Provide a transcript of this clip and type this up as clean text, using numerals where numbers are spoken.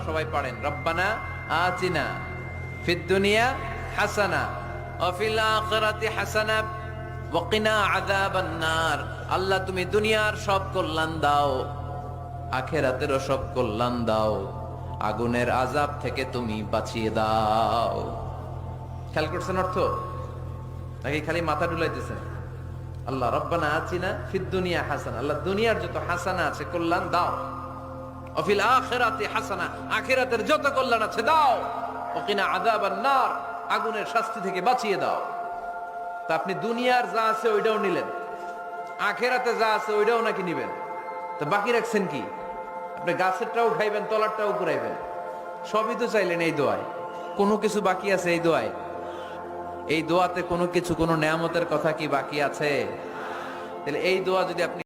সবাই পড়েন, রব্বানা আতিনা ফিদ দুনিয়া হাসানা ওয়া ফিল আখিরাতি হাসানা ওয়া কিনা আযাবান নার। আল্লাহ তুমি দুনিয়ার সব কল্যাণ দাও, আখিরাতেরও সব কল্যাণ দাও, আগুনের আযাব থেকে তুমি বাঁচিয়ে দাও। খেয়াল করছেন অর্থ নাকি খালি মাথা ডুলাইতেছেন? আল্লাহ রব্বানা আতিনা ফিদ দুনিয়া হাসানা, আল্লাহ দুনিয়ার যত হাসানা আছে কল্যাণ দাও, ওয়া ফিল আখিরাতি হাসানা, আখিরাতের যত কল্যাণ আছে দাও, ওয়া কিনা আযাবান নার, আগুনের শাস্তি থেকে বাঁচিয়ে দাও। তা আপনি দুনিয়ার যা আছে ওইটাও নিলেন, আখিরাতে যা আছে ওইটাও নাকি নিবেন, তো বাকি রাখছেন কি? আপনি গাছেরটাও খাইবেন, তলারটাও ঘুরাইবেন, সবই তো চাইলেন এই দোয়ায়। কোনো কিছু বাকি আছে এই দোয়ায়? এই দোয়াতে কোনো কিছু, কোনো নেয়ামতের কথা কি বাকি আছে? তাহলে এই দোয়া যদি আপনি